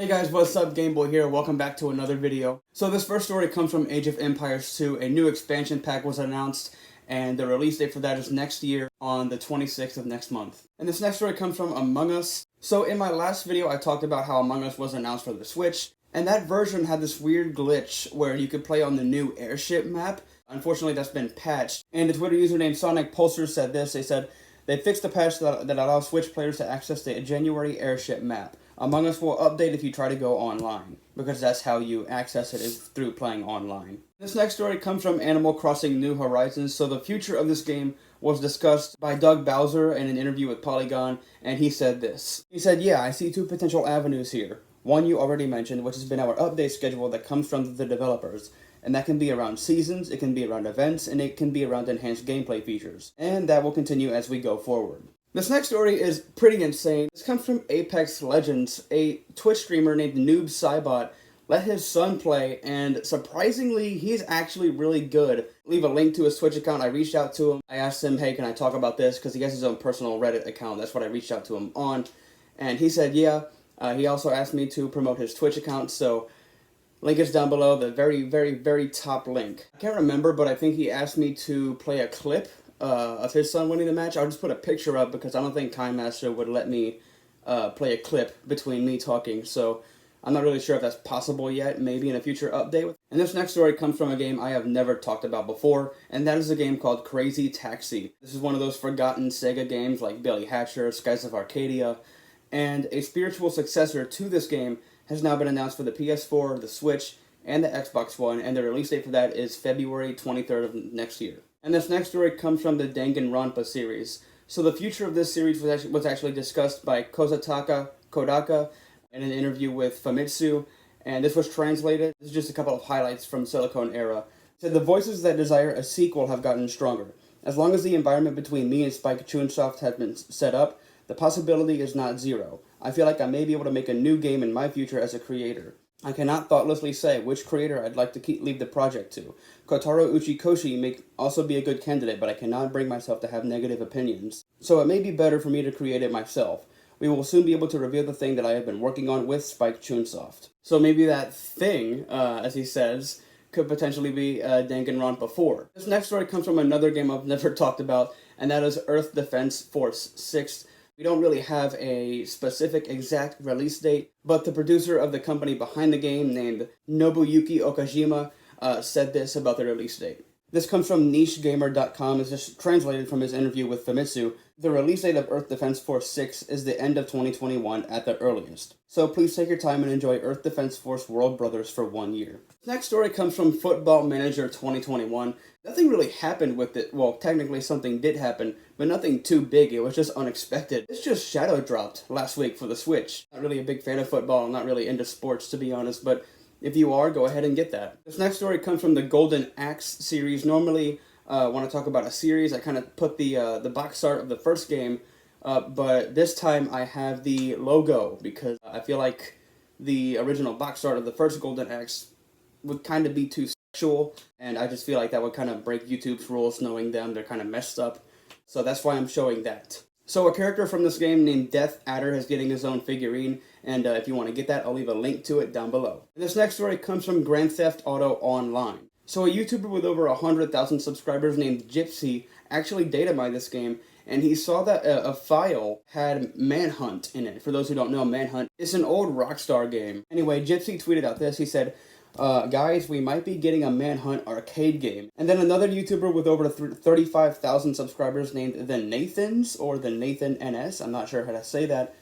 Hey guys, what's up? Gameboy here. Welcome back to another video. So this first story comes from Age of Empires 2. A new expansion pack was announced, and the release date for that is next year on the 26th of next month. And this next story comes from Among Us. So in my last video, I talked about how Among Us was announced for the Switch, and that version had this weird glitch where you could play on the new airship map. Unfortunately, that's been patched. And the Twitter username Sonic Pulsar said this. They said, they fixed the patch that allows Switch players to access the January airship map. Among Us will update if you try to go online, because that's how you access it, is through playing online. This next story comes from Animal Crossing New Horizons. So the future of this game was discussed by Doug Bowser in an interview with Polygon, and he said this. He said, yeah, I see two potential avenues here. One you already mentioned, which has been our update schedule that comes from the developers. And that can be around seasons, it can be around events, and it can be around enhanced gameplay features. And that will continue as we go forward. This next story is pretty insane. This comes from Apex Legends. A Twitch streamer named NewbCybot let his son play, and surprisingly, he's actually really good. Leave a link to his Twitch account. I reached out to him. I asked him, hey, can I talk about this? Because he has his own personal Reddit account. That's what I reached out to him on. And he said, yeah. He also asked me to promote his Twitch account, so link is down below, the very top link. I can't remember, but I think he asked me to play a clip of his son winning the match. I'll just put a picture up because I don't think KineMaster would let me play a clip between me talking, so I'm not really sure if that's possible yet, maybe in a future update. And this next story comes from a game I have never talked about before, and that is a game called Crazy Taxi. This is one of those forgotten Sega games like Billy Hatcher, Skies of Arcadia, and a spiritual successor to this game has now been announced for the PS4, the Switch, and the Xbox One, and the release date for that is February 23rd of next year. And this next story comes from the Danganronpa series. So the future of this series was actually discussed by Kozataka Kodaka in an interview with Famitsu, and this was translated. This is just a couple of highlights from Silicon Era. It said, the voices that desire a sequel have gotten stronger. As long as the environment between me and Spike Chunsoft has been set up, the possibility is not zero. I feel like I may be able to make a new game in my future as a creator. I cannot thoughtlessly say which creator I'd like to leave the project to. Kotaro Uchikoshi may also be a good candidate, but I cannot bring myself to have negative opinions. So it may be better for me to create it myself. We will soon be able to reveal the thing that I have been working on with Spike Chunsoft. So maybe that thing, as he says, could potentially be Danganronpa 4. This next story comes from another game I've never talked about, and that is Earth Defense Force 6. We don't really have a specific exact release date, but the producer of the company behind the game, named Nobuyuki Okajima, said this about the release date. This comes from NicheGamer.com. It's just translated from his interview with Famitsu. The release date of Earth Defense Force 6 is the end of 2021 at the earliest. So please take your time and enjoy Earth Defense Force World Brothers for 1 year. This next story comes from Football Manager 2021. Nothing really happened with it. Well, technically something did happen, but nothing too big. It was just unexpected. It's just shadow dropped last week for the Switch. Not really a big fan of football. I'm not really into sports, to be honest, but if you are, go ahead and get that. This next story comes from the Golden Axe series. Normally, when I talk about a series, I kind of put the box art of the first game, but this time I have the logo because I feel like the original box art of the first Golden Axe would kind of be too sexual, and I just feel like that would kind of break YouTube's rules, knowing them. They're kind of messed up, so that's why I'm showing that. So a character from this game named Death Adder is getting his own figurine, and if you want to get that, I'll leave a link to it down below. And this next story comes from Grand Theft Auto Online. So a YouTuber with over 100,000 subscribers named Gypsy actually data mined this game, and he saw that a file had Manhunt in it. For those who don't know, Manhunt is an old Rockstar game. Anyway, Gypsy tweeted out this. He said, guys, we might be getting a Manhunt arcade game. And then another YouTuber with over 35,000 subscribers named The Nathans, or The Nathan NS, I'm not sure how to say that,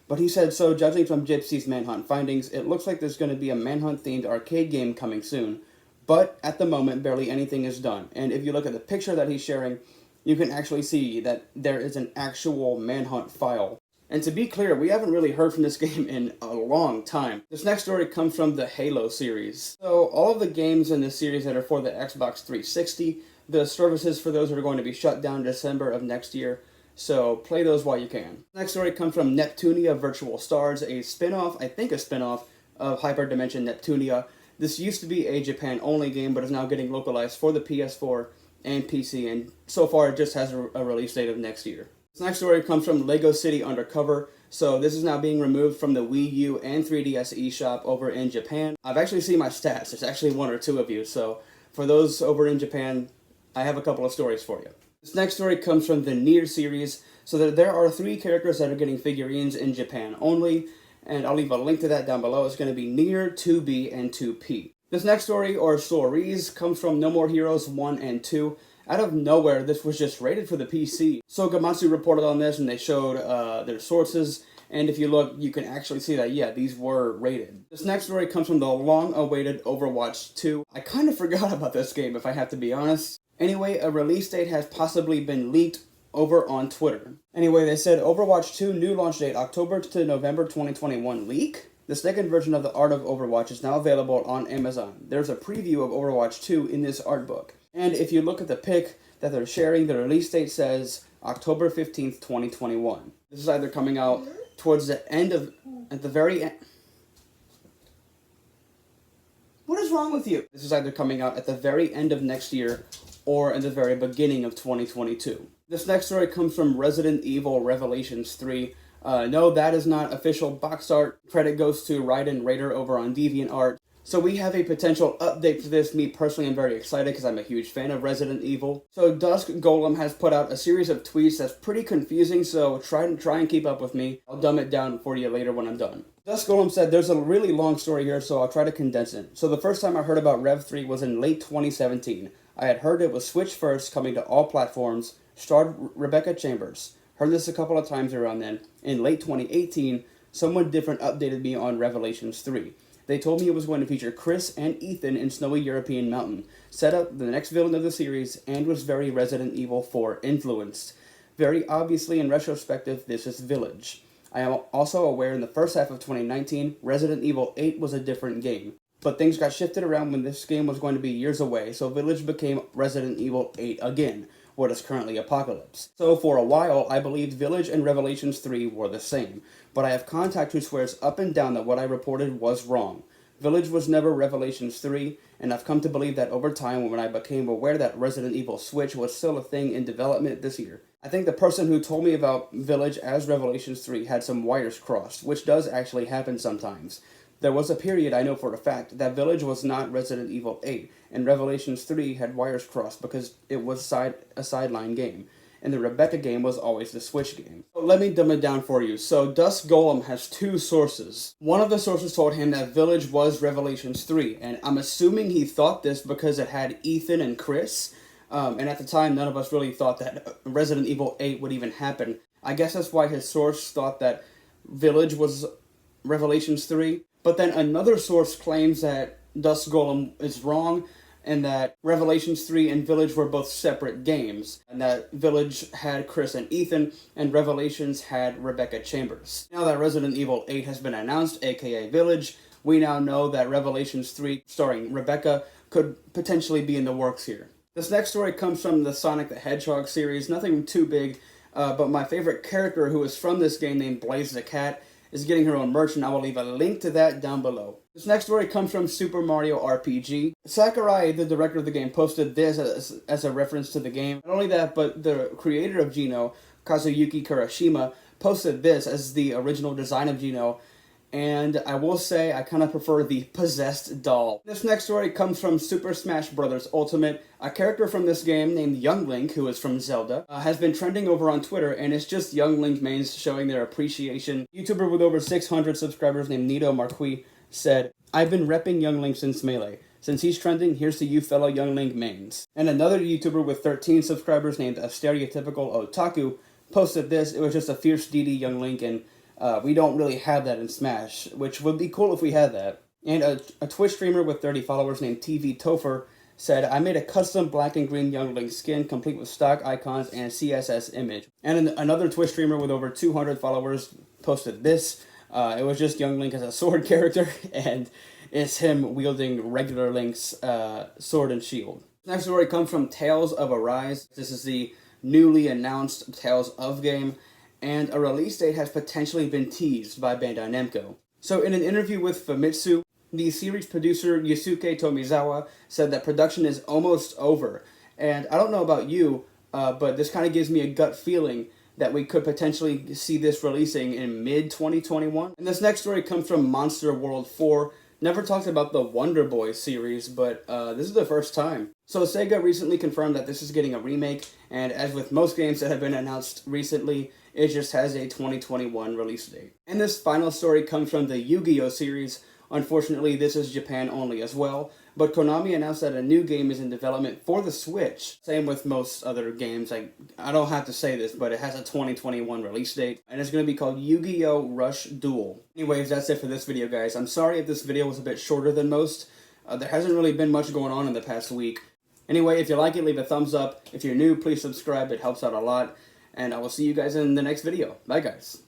but he said, so judging from Gypsy's Manhunt findings, it looks like there's going to be a Manhunt-themed arcade game coming soon. But at the moment, barely anything is done. And if you look at the picture that he's sharing, you can actually see that there is an actual Manhunt file. And to be clear, we haven't really heard from this game in a long time. This next story comes from the Halo series. So all of the games in this series that are for the Xbox 360, the services for those are going to be shut down December of next year. So play those while you can. Next story comes from Neptunia Virtual Stars, a spin-off, I think a spin-off, of Hyperdimension Neptunia. This used to be a Japan-only game, but is now getting localized for the PS4 and PC, and so far it just has a release date of next year. This next story comes from Lego City Undercover. So this is now being removed from the Wii U and 3DS eShop over in Japan. I've actually seen my stats. There's actually one or two of you. So for those over in Japan, I have a couple of stories for you. This next story comes from the Nier series. So there are 3 characters that are getting figurines in Japan only, and I'll leave a link to that down below. It's going to be Nier, 2B, and 2P. This next story, or stories, comes from No More Heroes 1 and 2. Out of nowhere, this was just rated for the PC. So Gamatsu reported on this, and they showed their sources, and if you look, you can actually see that, yeah, these were rated. This next story comes from the long-awaited Overwatch 2. I kind of forgot about this game, if I have to be honest. Anyway, a release date has possibly been leaked over on Twitter. Anyway, they said Overwatch 2 new launch date October to November 2021 leak. The second version of the art of Overwatch is now available on Amazon. There's a preview of Overwatch 2 in this art book. And if you look at the pic that they're sharing, the release date says October 15th, 2021. This is either coming out towards the end of, at the very end. What is wrong with you? This is either coming out at the very end of next year or in the very beginning of 2022. This next story comes from Resident Evil Revelations 3. No, that is not official box art. Credit goes to Raiden Raider over on DeviantArt. So we have a potential update for this. Me personally, I'm very excited because I'm a huge fan of Resident Evil. So Dusk Golem has put out a series of tweets that's pretty confusing, so try and keep up with me. I'll dumb it down for you later when I'm done. Dusk Golem said there's a really long story here, so I'll try to condense it. So the first time I heard about Rev 3 was in late 2017. I had heard it was Switch first, coming to all platforms, starred Rebecca Chambers. Heard this a couple of times around then. In late 2018, someone different updated me on Revelations 3. They told me it was going to feature Chris and Ethan in Snowy European Mountain, set up the next villain of the series, and was very Resident Evil 4 influenced. Very obviously, in retrospective, this is Village. I am also aware in the first half of 2019, Resident Evil 8 was a different game. But things got shifted around when this game was going to be years away, so Village became Resident Evil 8 again, what is currently Apocalypse. So for a while, I believed Village and Revelations 3 were the same, but I have contact who swears up and down that what I reported was wrong. Village was never Revelations 3, and I've come to believe that over time when I became aware that Resident Evil Switch was still a thing in development this year. I think the person who told me about Village as Revelations 3 had some wires crossed, which does actually happen sometimes. There was a period, I know for a fact, that Village was not Resident Evil 8, and Revelations 3 had wires crossed because it was a sideline game, and the Rebecca game was always the Switch game. So let me dumb it down for you. So Dusk Golem has 2 sources. One of the sources told him that Village was Revelations 3, and I'm assuming he thought this because it had Ethan and Chris, and at the time none of us really thought that Resident Evil 8 would even happen. I guess that's why his source thought that Village was Revelations 3. But then another source claims that Dusk Golem is wrong, and that Revelations 3 and Village were both separate games, and that Village had Chris and Ethan, and Revelations had Rebecca Chambers. Now that Resident Evil 8 has been announced, aka Village, we now know that Revelations 3, starring Rebecca, could potentially be in the works here. This next story comes from the Sonic the Hedgehog series, nothing too big, but my favorite character who is from this game named Blaze the Cat is getting her own merch, and I will leave a link to that down below. This next story comes from Super Mario RPG. Sakurai, the director of the game, posted this as a reference to the game. Not only that, but the creator of Geno, Kazuyuki Kurashima, posted this as the original design of Geno, and I will say I kind of prefer the possessed doll. This next story comes from Super Smash Bros. Ultimate. A character from this game named Young Link, who is from Zelda, has been trending over on Twitter, and it's just Young Link mains showing their appreciation. YouTuber with over 600 subscribers named NidoMarquis said, "I've been repping Young Link since Melee. Since he's trending, here's to you fellow Young Link mains." And another YouTuber with 13 subscribers named A Stereotypical Otaku posted this. It was just a fierce DD Young Link, and we don't really have that in Smash, which would be cool if we had that. And a Twitch streamer with 30 followers named TV Topher said, "I made a custom black and green Young Link skin complete with stock icons and CSS image." And another Twitch streamer with over 200 followers posted this. It was just Young Link as a sword character, and it's him wielding regular Link's sword and shield. Next story comes from Tales of Arise. This is the newly announced Tales of game, and a release date has potentially been teased by Bandai Namco. So in an interview with Famitsu, the series producer Yusuke Tomizawa said that production is almost over. And I don't know about you, but this kind of gives me a gut feeling that we could potentially see this releasing in mid-2021. And this next story comes from Monster World 4. Never talked about the Wonder Boy series, but this is the first time. So Sega recently confirmed that this is getting a remake, and as with most games that have been announced recently, it just has a 2021 release date. And this final story comes from the Yu-Gi-Oh series. Unfortunately, this is Japan only as well, but Konami announced that a new game is in development for the Switch. Same with most other games. I don't have to say this, but it has a 2021 release date, and it's going to be called Yu-Gi-Oh! Rush Duel. Anyways, that's it for this video, guys. I'm sorry if this video was a bit shorter than most. There hasn't really been much going on in the past week. Anyway, if you like it, leave a thumbs up. If you're new, please subscribe. It helps out a lot. And I will see you guys in the next video. Bye, guys.